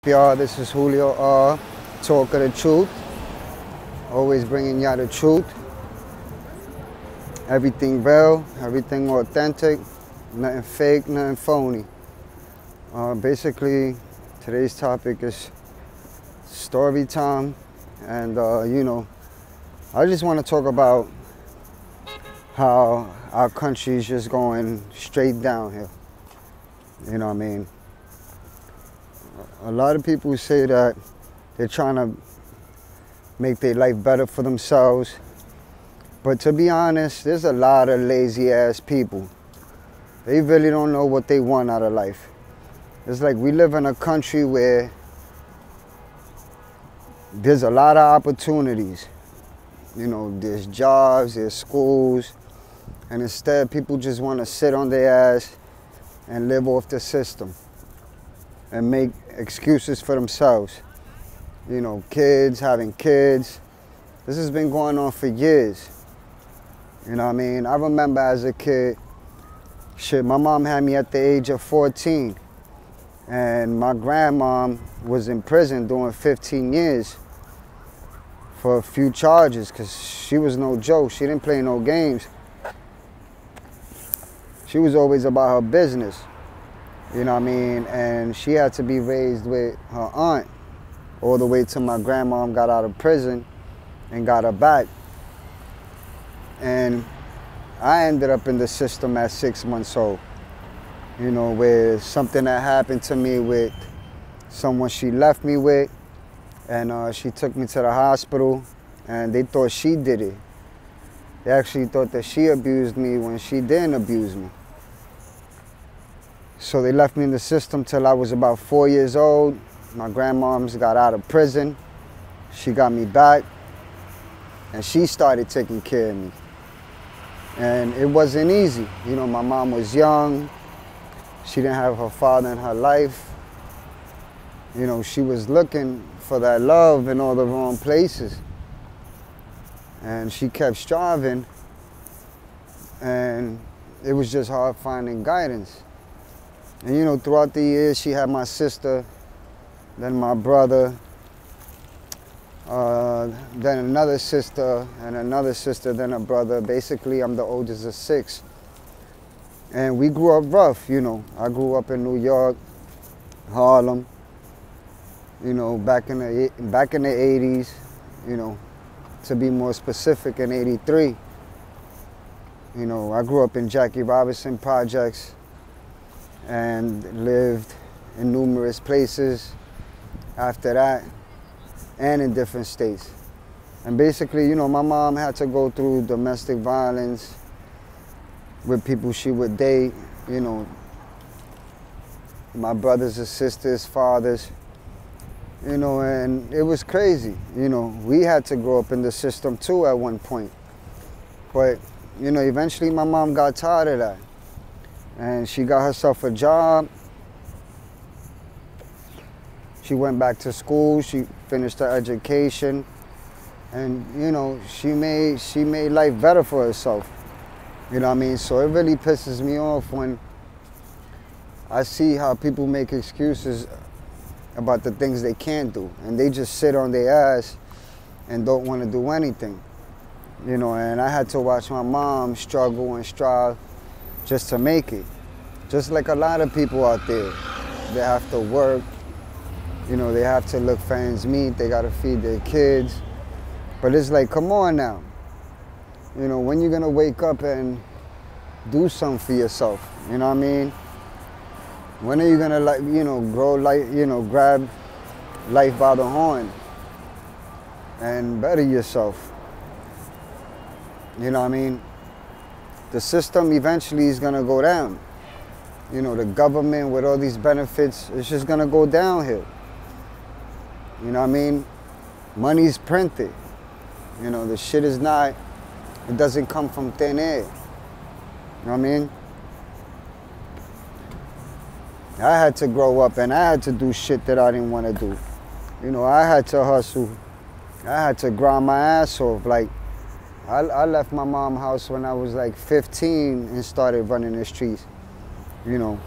Y'all, this is Julio R. Talk of the truth. Always bringing y'all the truth. Everything real, everything authentic, nothing fake, nothing phony. Basically, today's topic is story time. And, I just want to talk about how our country is just going straight downhill. You know what I mean? A lot of people say that they're trying to make their life better for themselves. But to be honest, there's a lot of lazy ass people. They really don't know what they want out of life. It's like we live in a country where there's a lot of opportunities. You know, there's jobs, there's schools, and instead people just want to sit on their ass and live off the system and make excuses for themselves. You know, kids, having kids. This has been going on for years. You know what I mean? I remember as a kid, my mom had me at the age of 14. And my grandmom was in prison doing 15 years for a few charges, because she was no joke. She didn't play no games. She was always about her business. You know what I mean? And she had to be raised with her aunt all the way till my grandmom got out of prison and got her back. And I ended up in the system at 6 months old. You know, where something that happened to me with someone she left me with, and she took me to the hospital, and they thought she did it. They actually thought that she abused me when she didn't abuse me. So they left me in the system till I was about 4 years old. My grandmom's got out of prison. She got me back, and she started taking care of me. And it wasn't easy. You know, my mom was young. She didn't have her father in her life. You know, she was looking for that love in all the wrong places. And she kept striving, and it was just hard finding guidance. And you know, throughout the years, she had my sister, then my brother, then another sister, and another sister, then a brother. Basically, I'm the oldest of 6. And we grew up rough, you know. I grew up in New York, Harlem, you know, back in the 80s, you know, to be more specific, in 83. You know, I grew up in Jackie Robinson projects and lived in numerous places after that, and in different states. And basically, you know, my mom had to go through domestic violence with people she would date, you know, my brothers and sisters, fathers, you know, and it was crazy. You know, we had to grow up in the system too at one point. But, you know, eventually my mom got tired of that. And she got herself a job. She went back to school, she finished her education, and, you know, she made life better for herself. You know what I mean? So it really pisses me off when I see how people make excuses about the things they can't do, and they just sit on their ass and don't want to do anything. You know, and I had to watch my mom struggle and strive just to make it. Just like a lot of people out there. They have to work, you know, they have to look for ends meet, they gotta feed their kids. But it's like, come on now. You know, when you gonna wake up and do something for yourself? You know what I mean? When are you gonna, like, you know, grow life, you know, grab life by the horn and better yourself? You know what I mean? The system eventually is gonna go down. You know, the government with all these benefits, it's just gonna go downhill. You know what I mean? Money's printed. You know, the shit is not, it doesn't come from thin air. You know what I mean? I had to grow up and I had to do shit that I didn't want to do. You know, I had to hustle. I had to grind my ass off. Like, I left my mom's house when I was like 15 and started running the streets. You know,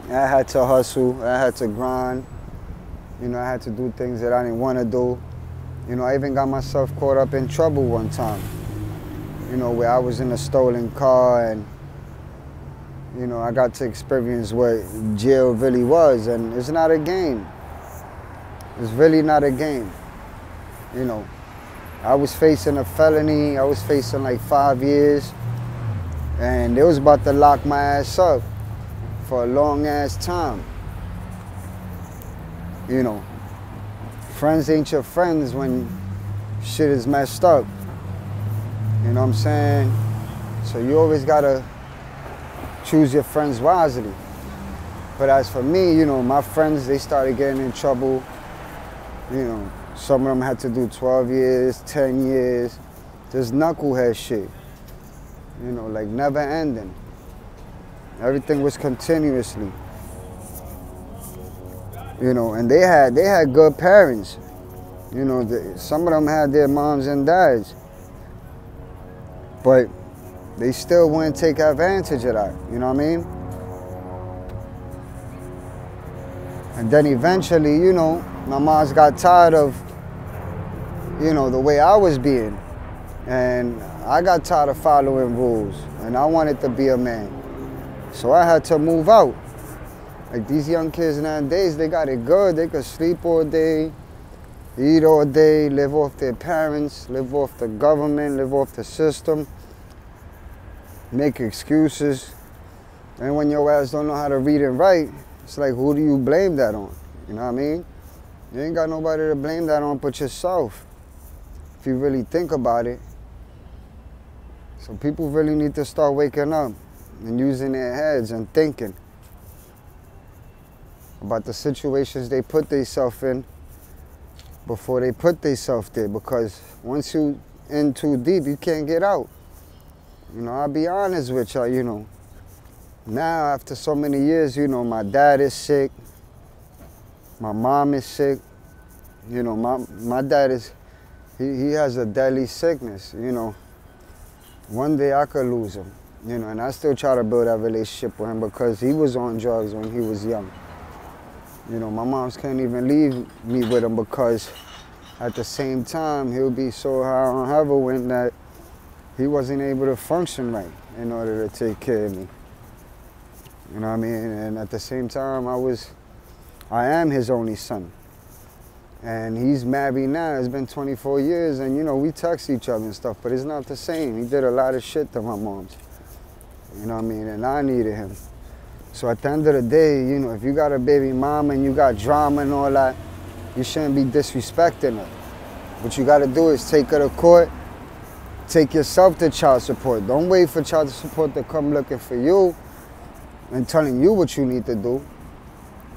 I had to hustle, I had to grind. You know, I had to do things that I didn't want to do. You know, I even got myself caught up in trouble one time. You know, where I was in a stolen car and, you know, I got to experience what jail really was. And it's not a game. It's really not a game. You know, I was facing a felony. I was facing like 5 years. And they was about to lock my ass up for a long ass time. You know, friends ain't your friends when shit is messed up. You know what I'm saying? So you always gotta choose your friends wisely. But as for me, you know, my friends, they started getting in trouble. You know, some of them had to do 12 years, 10 years. Just knucklehead shit. You know, like never ending. Everything was continuously. You know, and they had good parents. You know, some of them had their moms and dads. But they still wouldn't take advantage of that, you know what I mean? And then eventually, you know, my moms got tired of, you know, the way I was being. And I got tired of following rules, and I wanted to be a man. So I had to move out. Like these young kids nowadays, they got it good. They could sleep all day, eat all day, live off their parents, live off the government, live off the system, make excuses. And when your ass don't know how to read and write, it's like, who do you blame that on? You know what I mean? You ain't got nobody to blame that on but yourself, if you really think about it. So people really need to start waking up and using their heads and thinking about the situations they put themselves in before they put themselves there. Because once you in too deep, you can't get out. You know, I'll be honest with y'all, you know. Now, after so many years, you know, my dad is sick. My mom is sick. You know, my dad is, he has a deadly sickness, you know. One day I could lose him, you know, and I still try to build that relationship with him because he was on drugs when he was young. You know, my moms can't even leave me with him because at the same time, he'll be so high on heroin that he wasn't able to function right in order to take care of me. You know what I mean? And at the same time, I am his only son. And he's married now. It's been 24 years, and you know, we text each other and stuff, but it's not the same. He did a lot of shit to my mom's. You know what I mean? And I needed him. So at the end of the day, you know, if you got a baby mama and you got drama and all that, you shouldn't be disrespecting her. What you gotta do is take her to court, take yourself to child support. Don't wait for child support to come looking for you and telling you what you need to do.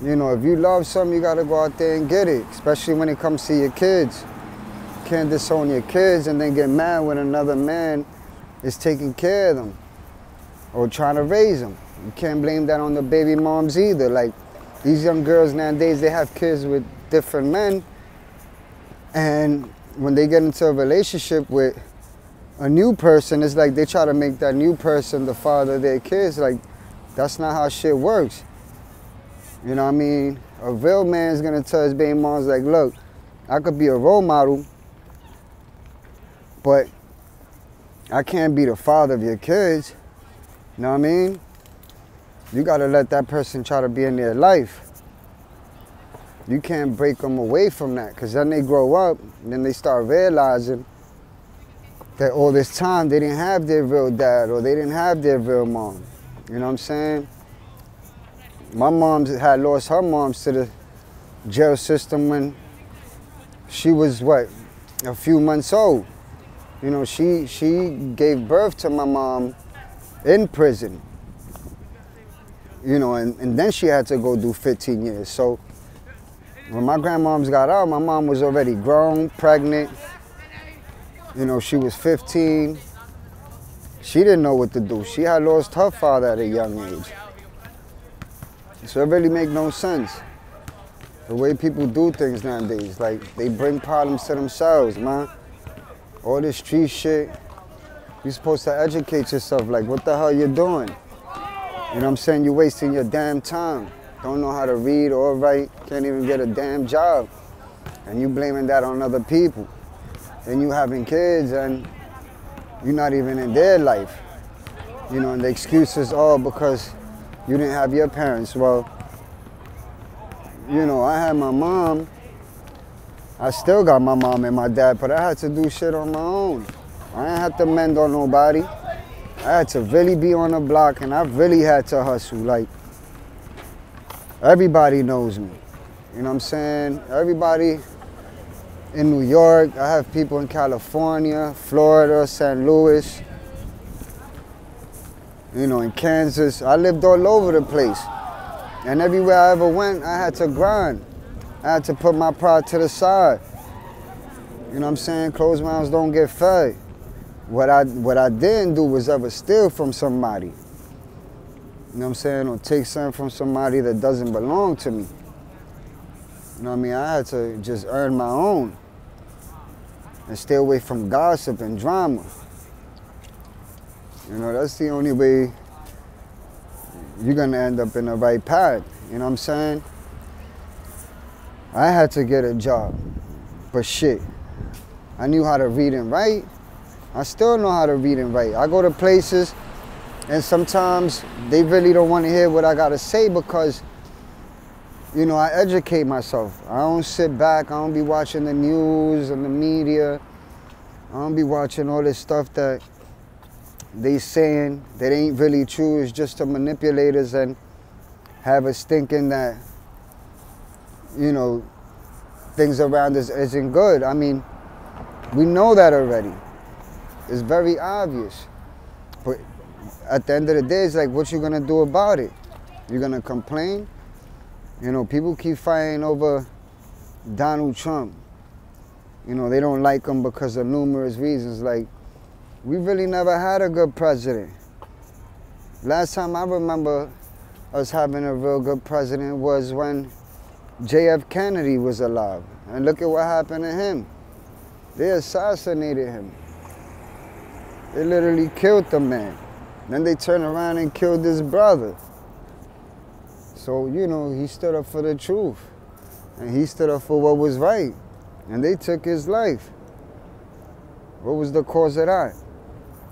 You know, if you love something, you gotta go out there and get it, especially when it comes to your kids. You can't disown your kids and then get mad when another man is taking care of them or trying to raise them. You can't blame that on the baby moms either. Like, these young girls nowadays, they have kids with different men, and when they get into a relationship with a new person, it's like they try to make that new person the father of their kids. Like, that's not how shit works. You know what I mean? A real man's gonna tell his baby moms, like, look, I could be a role model, but I can't be the father of your kids. You know what I mean? You gotta let that person try to be in their life. You can't break them away from that, because then they grow up, and then they start realizing that all this time they didn't have their real dad or they didn't have their real mom. You know what I'm saying? My mom had lost her moms to the jail system when she was, what, a few months old. You know, she gave birth to my mom in prison. You know, and then she had to go do 15 years. So when my grandmoms got out, my mom was already grown, pregnant. You know, she was 15. She didn't know what to do. She had lost her father at a young age. So it really make no sense. The way people do things nowadays, like, they bring problems to themselves, man. All this street shit, you're supposed to educate yourself. Like, what the hell you doing? You know what I'm saying? You're wasting your damn time. don't know how to read or write, can't even get a damn job. And you blaming that on other people. Then you having kids and you're not even in their life. You know, and the excuse is all because you didn't have your parents. Well, you know, I had my mom. I still got my mom and my dad, but I had to do shit on my own. I didn't have to mend on nobody. I had to really be on the block, and I really had to hustle. Like, everybody knows me. You know what I'm saying? Everybody in New York. I have people in California, Florida, St. Louis. You know, in Kansas. I lived all over the place. And everywhere I ever went, I had to grind. I had to put my pride to the side. You know what I'm saying? Closed mouths don't get fed. What I didn't do was ever steal from somebody. You know what I'm saying? Or take something from somebody that doesn't belong to me. You know what I mean? I had to just earn my own. And stay away from gossip and drama. You know, that's the only way you're gonna end up in the right path. You know what I'm saying? I had to get a job, but shit, I knew how to read and write. I still know how to read and write. I go to places and sometimes they really don't want to hear what I gotta say because, you know, I educate myself. I don't sit back, I don't be watching the news and the media. I don't be watching all this stuff that they saying that ain't really true. It's just to manipulate us and have us thinking that, you know, things around us isn't good. I mean, we know that already. It's very obvious. But at the end of the day, it's like, what you gonna do about it? You're gonna complain? You know, people keep fighting over Donald Trump. You know, they don't like him because of numerous reasons. Like, we really never had a good president. Last time I remember us having a real good president was when J.F. Kennedy was alive. And look at what happened to him. They assassinated him. They literally killed the man. Then they turned around and killed his brother. So, you know, he stood up for the truth. And he stood up for what was right. And they took his life. What was the cause of that?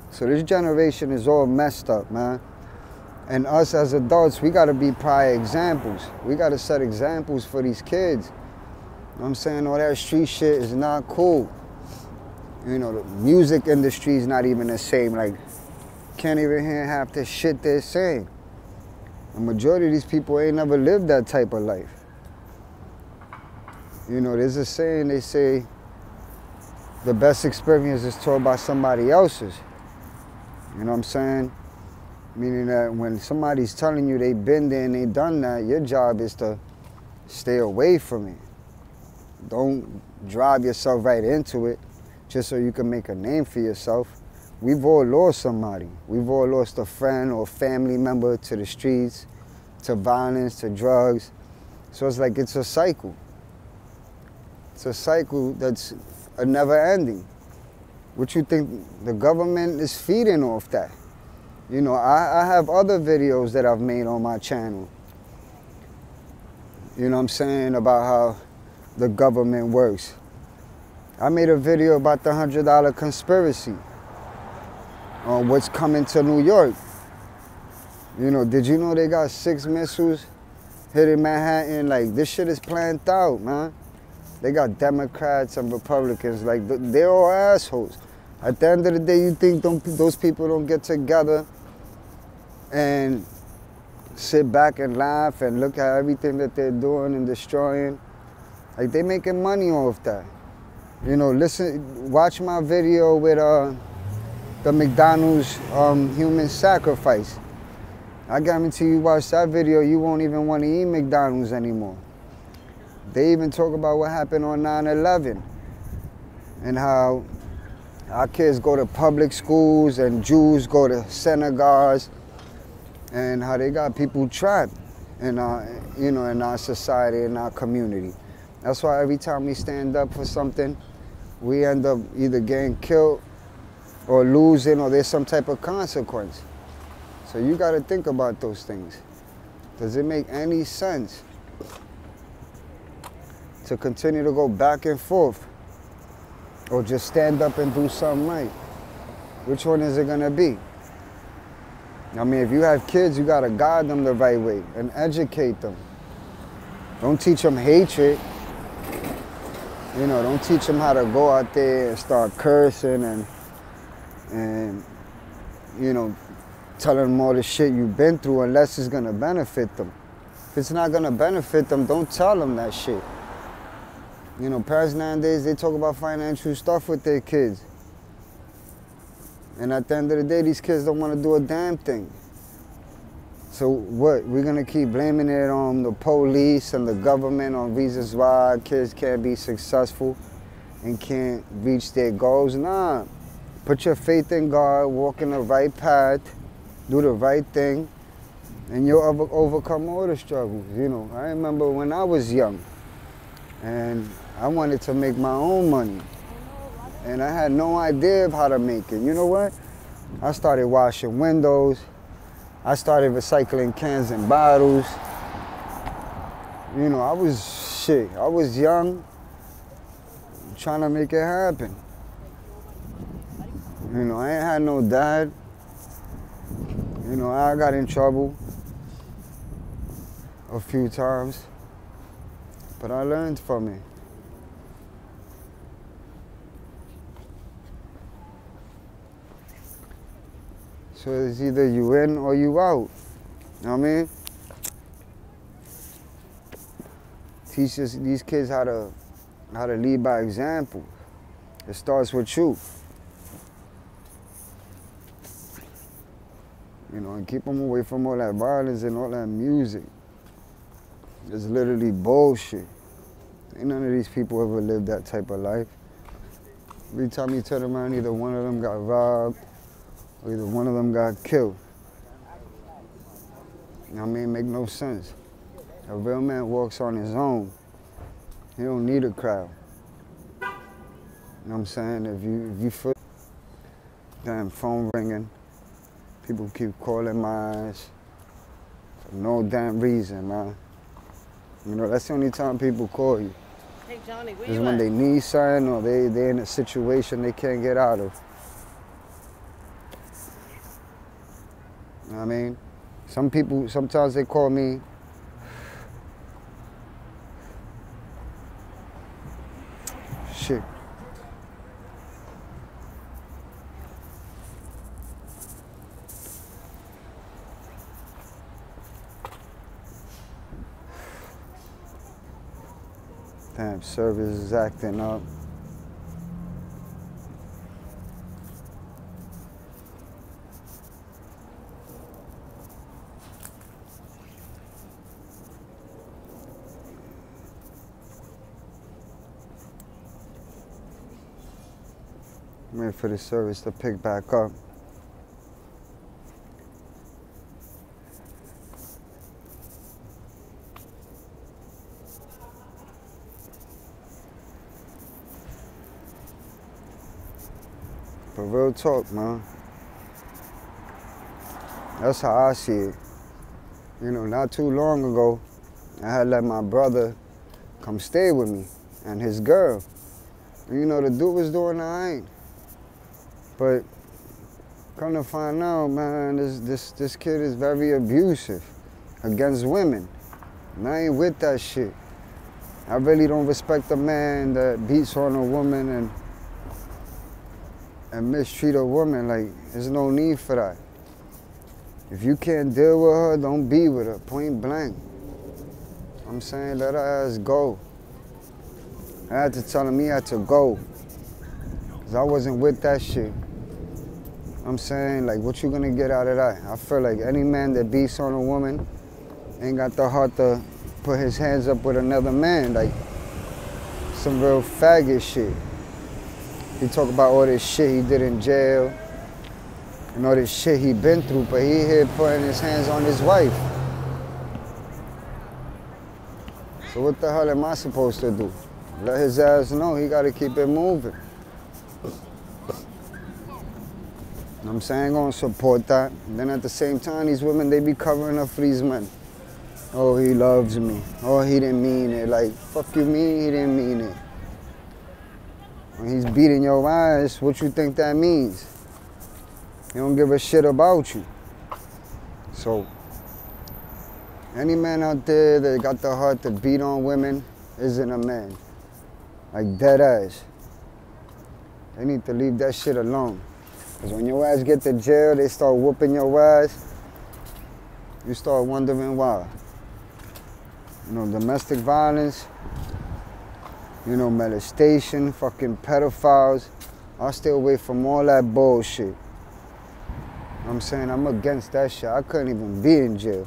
So this generation is all messed up, man. And us as adults, we gotta be prior examples. We gotta set examples for these kids. You know what I'm saying? All that street shit is not cool. You know, the music industry is not even the same. Like, can't even hear half the shit they're saying. The majority of these people ain't never lived that type of life. You know, there's a saying, they say, the best experience is told by somebody else's. You know what I'm saying? Meaning that when somebody's telling you they've been there and they done that, your job is to stay away from it. Don't drive yourself right into it just so you can make a name for yourself. We've all lost somebody. We've all lost a friend or family member to the streets, to violence, to drugs. So it's like it's a cycle. It's a cycle that's a never ending. What you think the government is feeding off that? You know, I have other videos that I've made on my channel. You know what I'm saying? About how the government works. I made a video about the $100 conspiracy on what's coming to New York. You know, did you know they got 6 missiles hitting Manhattan? Like, this shit is planned out, man. They got Democrats and Republicans, like, they're all assholes. At the end of the day, you think those people don't get together and sit back and laugh and look at everything that they're doing and destroying? Like, they making money off that. You know, watch my video with the McDonald's human sacrifice. I guarantee you watch that video, you won't even want to eat McDonald's anymore. They even talk about what happened on 9/11 and how our kids go to public schools and Jews go to synagogues and how they got people trapped in our, you know, in our society, in our community. That's why every time we stand up for something, we end up either getting killed or losing, or there's some type of consequence. So you got to think about those things. Does it make any sense to continue to go back and forth? Or just stand up and do something right? Which one is it gonna be? I mean, if you have kids, you gotta guide them the right way and educate them. Don't teach them hatred. You know, don't teach them how to go out there and start cursing and you know, telling them all the shit you've been through unless it's gonna benefit them. If it's not gonna benefit them, don't tell them that shit. You know, parents nowadays, they talk about financial stuff with their kids. And at the end of the day, these kids don't want to do a damn thing. So what? We're going to keep blaming it on the police and the government on reasons why kids can't be successful and can't reach their goals? Nah. Put your faith in God, walk in the right path, do the right thing, and you'll overcome all the struggles. You know, I remember when I was young and I wanted to make my own money. And I had no idea of how to make it. You know what? I started washing windows. I started recycling cans and bottles. You know, I was young, trying to make it happen. You know, I ain't had no dad. You know, I got in trouble a few times, but I learned from it. So it's either you in or you out. You know what I mean? Teach these kids how to lead by example. It starts with you. You know, and keep them away from all that violence and all that music. It's literally bullshit. Ain't none of these people ever lived that type of life. Every time you turn around, either one of them got robbed, or either one of them got killed. You know what I mean? Make no sense. A real man walks on his own. He don't need a crowd. You know what I'm saying? If you feel damn phone ringing, people keep calling my ass for no damn reason, man. You know, that's the only time people call you. Hey Johnny, where is you when at? they need something or they're in a situation they can't get out of. You know what I mean? Some people, sometimes they call me shit. Damn, service is acting up. I'm waiting for the service to pick back up. But real talk, man. That's how I see it. You know, not too long ago, I had let my brother come stay with me and his girl. And, you know, the dude was doing all right. But come to find out, man, this kid is very abusive against women. And I ain't with that shit. I really don't respect a man that beats on a woman and mistreat a woman. Like, there's no need for that. If you can't deal with her, don't be with her, point blank. I'm saying, let her ass go. I had to tell him he had to go. Cause I wasn't with that shit. I'm saying, like, what you gonna get out of that? I feel like any man that beats on a woman ain't got the heart to put his hands up with another man. Like, some real faggot shit. He talk about all this shit he did in jail and all this shit he been through, but he here putting his hands on his wife. So what the hell am I supposed to do? Let his ass know he gotta keep it moving. You know what I'm saying? I'm gonna support that. And then at the same time, these women, they be covering up for these men. Oh, he loves me. Oh, he didn't mean it. Like, fuck you mean he didn't mean it? When he's beating your ass, what you think that means? He don't give a shit about you. So, any man out there that got the heart to beat on women isn't a man. Like, dead ass. They need to leave that shit alone. Because when your ass get to jail, they start whooping your ass. You start wondering why. You know, domestic violence, you know, molestation, fucking pedophiles. I stay away from all that bullshit. You know what I'm saying? I'm against that shit. I couldn't even be in jail.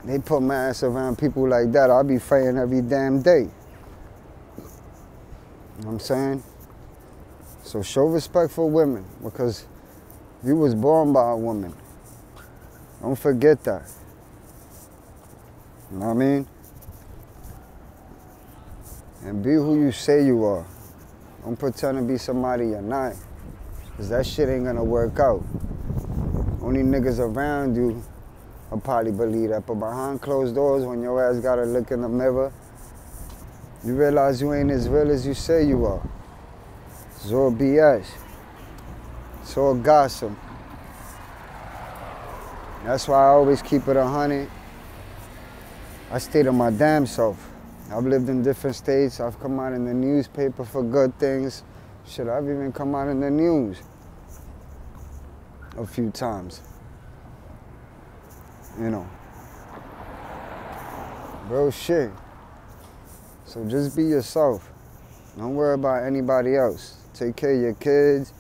They put my ass around people like that, I'll be fighting every damn day. You know what I'm saying? So show respect for women, because you was born by a woman. Don't forget that. You know what I mean? And be who you say you are. Don't pretend to be somebody you're not, because that shit ain't gonna work out. Only niggas around you will probably believe that, but behind closed doors, when your ass gotta look in the mirror, you realize you ain't as real as you say you are. It's all BS. It's all gossip. That's why I always keep it 100. I stay to my damn self. I've lived in different states. I've come out in the newspaper for good things. Shit, I've even come out in the news a few times. You know. Real shit. So just be yourself. Don't worry about anybody else. Take care of your kids.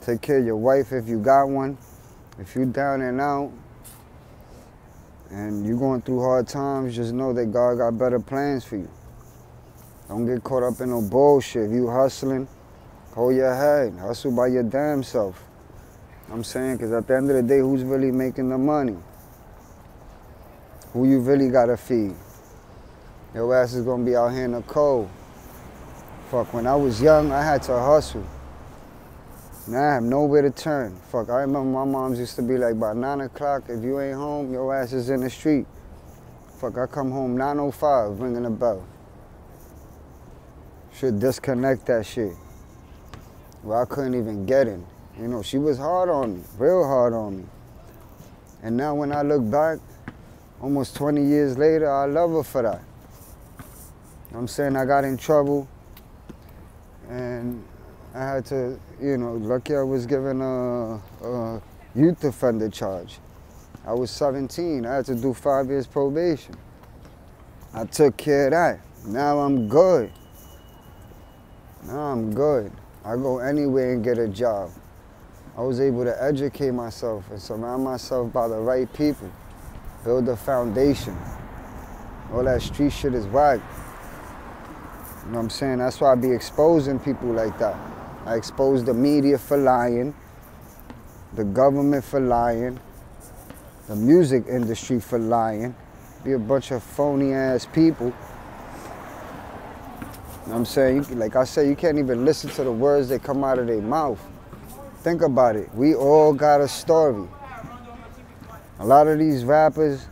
Take care of your wife if you got one. If you down and out and you going through hard times, just know that God got better plans for you. Don't get caught up in no bullshit. If you hustling, hold your head. Hustle by your damn self. I'm saying, because at the end of the day, who's really making the money? Who you really got to feed? Your ass is going to be out here in the cold. Fuck, when I was young, I had to hustle. Now I have nowhere to turn. Fuck, I remember my moms used to be like, by 9 o'clock, if you ain't home, your ass is in the street. Fuck, I come home 9:05, ringing the bell. Should disconnect that shit. Well, I couldn't even get in. You know, she was hard on me, real hard on me. And now when I look back, almost 20 years later, I love her for that. I'm saying I got in trouble, and I had to, you know, lucky I was given a youth offender charge. I was 17, I had to do 5 years probation. I took care of that. Now I'm good. Now I'm good. I go anywhere and get a job. I was able to educate myself and surround myself by the right people. Build a foundation. All that street shit is whack. You know what I'm saying? That's why I be exposing people like that. I expose the media for lying, the government for lying, the music industry for lying. Be a bunch of phony ass people. You know what I'm saying? Like I said, you can't even listen to the words that come out of their mouth. Think about it. We all got a story. A lot of these rappers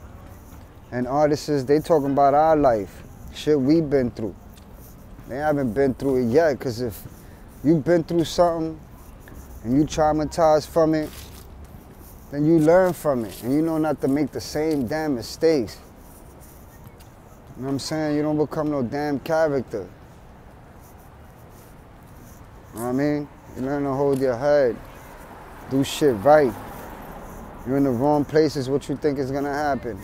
and artists, they talking about our life, shit we been through. They haven't been through it yet, because if you've been through something and you traumatized from it, then you learn from it and you know not to make the same damn mistakes. You know what I'm saying? You don't become no damn character. You know what I mean? You learn to hold your head, do shit right. You're in the wrong places, what you think is gonna happen?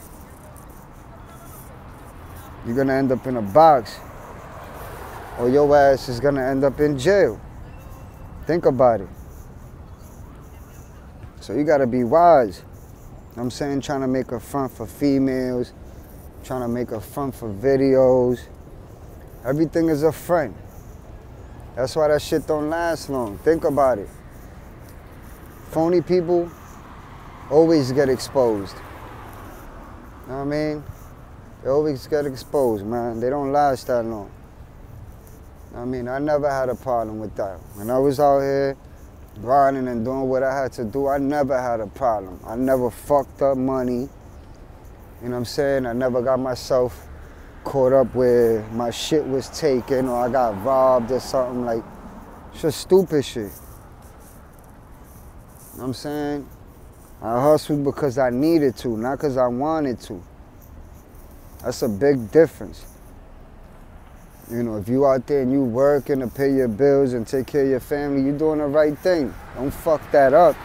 You're gonna end up in a box, or your ass is gonna end up in jail. Think about it. So you gotta be wise. I'm saying, trying to make a front for females, trying to make a front for videos. Everything is a front. That's why that shit don't last long. Think about it. Phony people always get exposed. You know what I mean? They always get exposed, man. They don't last that long. I mean, I never had a problem with that. When I was out here grinding and doing what I had to do, I never had a problem. I never fucked up money. You know what I'm saying? I never got myself caught up where my shit was taken or I got robbed or something. Like, just stupid shit. You know what I'm saying? I hustled because I needed to, not because I wanted to. That's a big difference. You know, if you out there and you working to pay your bills and take care of your family, you doing the right thing. Don't fuck that up.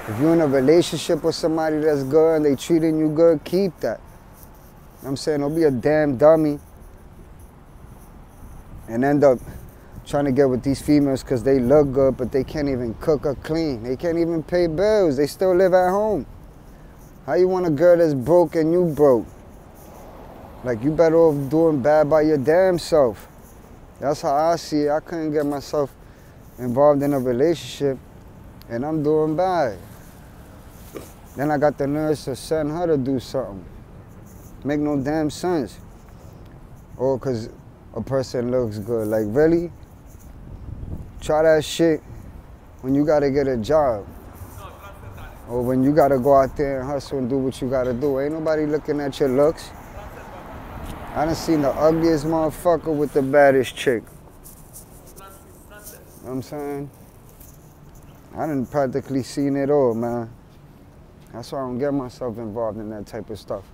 If you're in a relationship with somebody that's good and they treating you good, keep that. You know what I'm saying? Don't be a damn dummy and end up trying to get with these females because they look good, but they can't even cook or clean. They can't even pay bills. They still live at home. How you want a girl that's broke and you broke? Like, you better off doing bad by your damn self. That's how I see it. I couldn't get myself involved in a relationship and I'm doing bad. Then I got the nerve to send her to do something. Make no damn sense. Or because a person looks good. Like, really? Try that shit when you gotta get a job. Or when you gotta go out there and hustle and do what you gotta do. Ain't nobody looking at your looks. I done seen the ugliest motherfucker with the baddest chick. You know what I'm saying? I done practically seen it all, man. That's why I don't get myself involved in that type of stuff.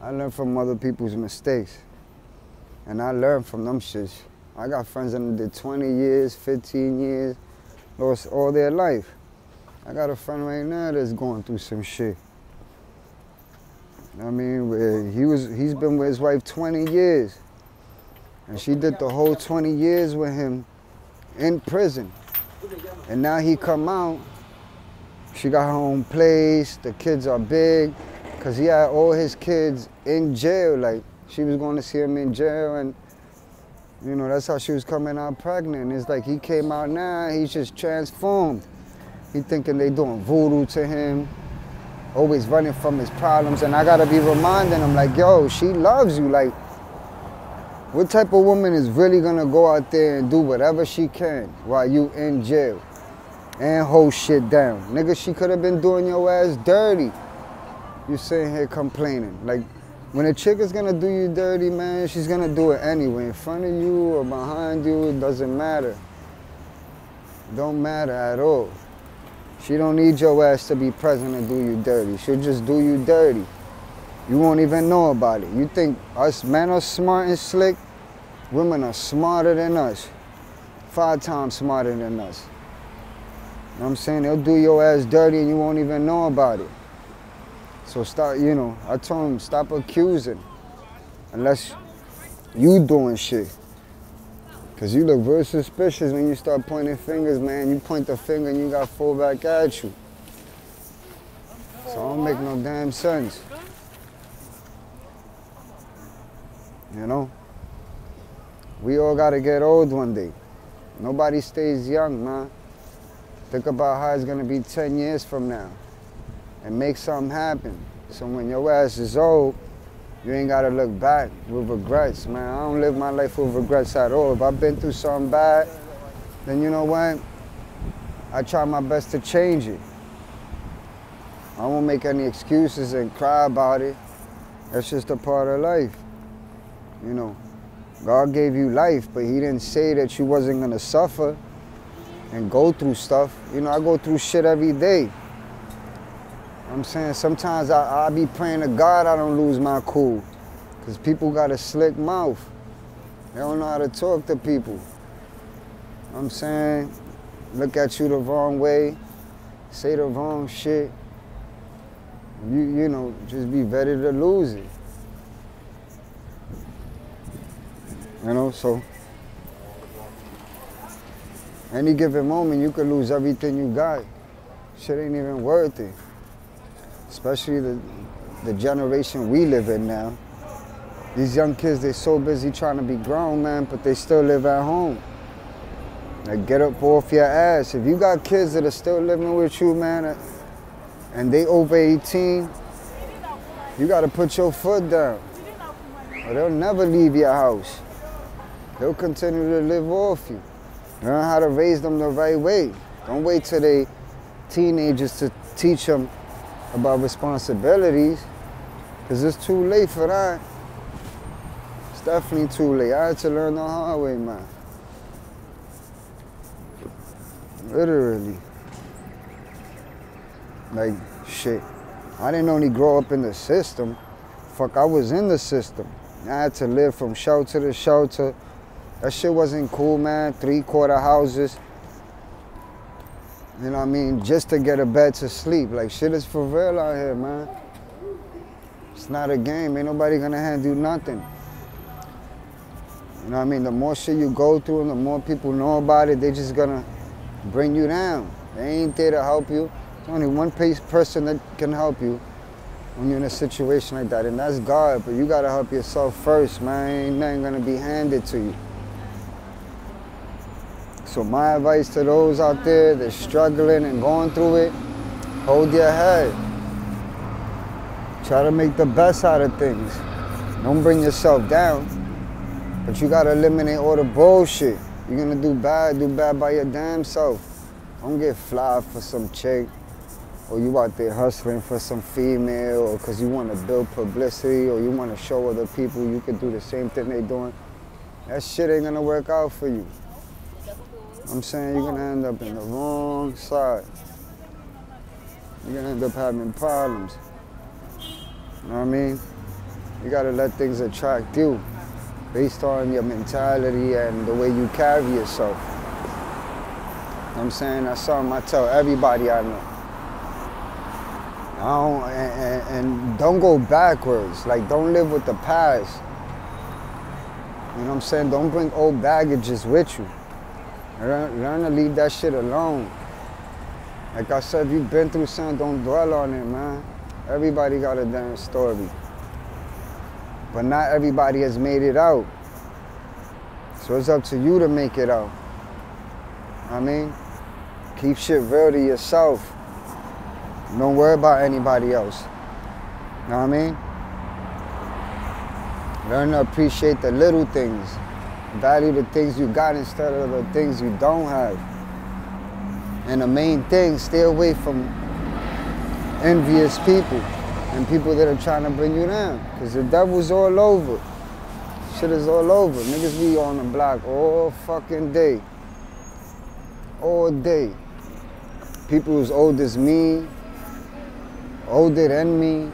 I learn from other people's mistakes. And I learn from them shits. I got friends that did 20 years, 15 years, lost all their life. I got a friend right now that's going through some shit. I mean, where he's been with his wife 20 years. And she did the whole 20 years with him in prison. And now he come out, she got her own place, the kids are big, because he had all his kids in jail. Like, she was going to see him in jail, and, you know, that's how she was coming out pregnant. It's like he came out now, he's just transformed. He thinking they doing voodoo to him, always running from his problems, and I gotta be reminding him, like, yo, she loves you. Like, what type of woman is really gonna go out there and do whatever she can while you in jail and hold shit down? Nigga, she could have been doing your ass dirty. You sitting here complaining. Like, when a chick is gonna do you dirty, man, she's gonna do it anyway. In front of you or behind you, it doesn't matter. It don't matter at all. She don't need your ass to be present and do you dirty. She'll just do you dirty. You won't even know about it. You think us men are smart and slick? Women are smarter than us. 5 times smarter than us. You know what I'm saying? They'll do your ass dirty and you won't even know about it. So stop, you know, I told him, stop accusing. Unless you doing shit. Because you look very suspicious when you start pointing fingers, man. You point the finger and you got 4 back at you. So it don't make no damn sense. You know? We all gotta get old one day. Nobody stays young, man. Think about how it's gonna be 10 years from now. And make something happen. So when your ass is old, you ain't gotta look back with regrets, man. I don't live my life with regrets at all. If I've been through something bad, then you know what? I try my best to change it. I won't make any excuses and cry about it. That's just a part of life. You know, God gave you life, but he didn't say that you wasn't gonna suffer and go through stuff. You know, I go through shit every day. I'm saying sometimes I be praying to God I don't lose my cool. Because people got a slick mouth. They don't know how to talk to people. I'm saying, look at you the wrong way, say the wrong shit. You know, just be ready to lose it. You know, so any given moment you could lose everything you got. Shit ain't even worth it. Especially the generation we live in now. These young kids, they're so busy trying to be grown, man, but they still live at home. Like, get up off your ass. If you got kids that are still living with you, man, and they over 18, you gotta put your foot down. Or they'll never leave your house. They'll continue to live off you. Learn how to raise them the right way. Don't wait till they teenagers to teach them about responsibilities. Because it's too late for that. It's definitely too late. I had to learn the hard way, man. Literally. Like, shit. I didn't only grow up in the system. Fuck, I was in the system. I had to live from shelter to shelter. That shit wasn't cool, man. 3-quarter houses. You know what I mean? Just to get a bed to sleep. Like, shit is for real out here, man. It's not a game. Ain't nobody gonna hand you nothing. You know what I mean? The more shit you go through and the more people know about it, they just gonna bring you down. They ain't there to help you. There's only one person that can help you when you're in a situation like that, and that's God. But you gotta help yourself first, man. Ain't nothing gonna be handed to you. So my advice to those out there that's struggling and going through it, hold your head. Try to make the best out of things. Don't bring yourself down. But you gotta eliminate all the bullshit. You're gonna do bad by your damn self. Don't get fly for some chick, or you out there hustling for some female, or because you want to build publicity, or you want to show other people you can do the same thing they doing. That shit ain't gonna work out for you. I'm saying you're gonna end up in the wrong side. You're gonna end up having problems. You know what I mean? You gotta let things attract you based on your mentality and the way you carry yourself. You know what I'm saying? That's something I tell everybody I know. And don't go backwards. Like, don't live with the past. You know what I'm saying? Don't bring old baggages with you. Learn to leave that shit alone. Like I said, if you've been through something, don't dwell on it, man. Everybody got a damn story. But not everybody has made it out. So it's up to you to make it out. I mean, keep shit real to yourself. Don't worry about anybody else. You know what I mean? Learn to appreciate the little things. Value the things you got instead of the things you don't have. And the main thing, stay away from envious people and people that are trying to bring you down. Because the devil's all over. Shit is all over. Niggas be on the block all fucking day. All day. People who's old as me, older than me,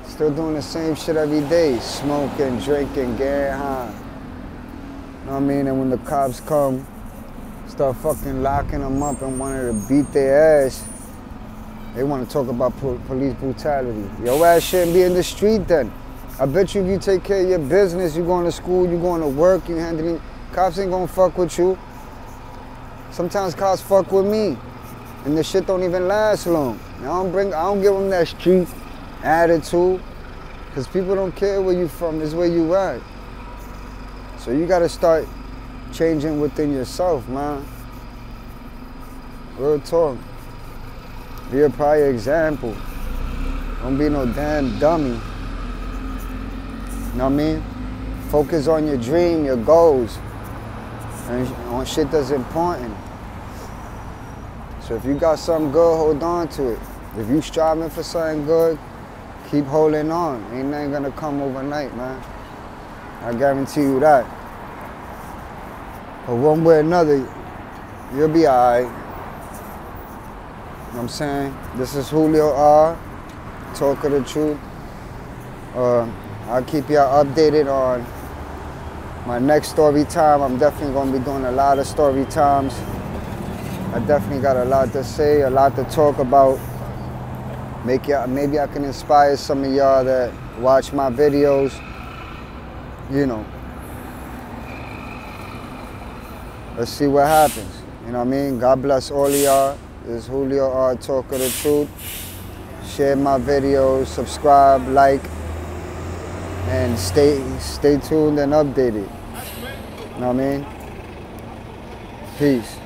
still doing the same shit every day. Smoking, drinking, getting high. You know what I mean? And when the cops come, start fucking locking them up and wanting to beat their ass, they want to talk about police brutality. Your ass shouldn't be in the street then. I bet you if you take care of your business, you going to school, you going to work, you handling, cops ain't gonna fuck with you. Sometimes cops fuck with me, and the shit don't even last long. I don't give them that street attitude, because people don't care where you from, it's where you at. So you gotta start changing within yourself, man. Real talk. Be a prior example. Don't be no damn dummy. You know what I mean? Focus on your dream, your goals, and on shit that's important. So if you got something good, hold on to it. If you striving for something good, keep holding on. Ain't nothing gonna come overnight, man. I guarantee you that. But one way or another, you'll be alright. You know what I'm saying? This is Julio R, Talk of the Truth. I'll keep y'all updated on my next story time. I'm definitely gonna be doing a lot of story times. I definitely got a lot to say, a lot to talk about. Maybe I can inspire some of y'all that watch my videos. You know. Let's see what happens. You know what I mean? God bless all of y'all. This is Julio R, Talk of the Truth. Share my videos, subscribe, like, and stay tuned and updated. You know what I mean? Peace.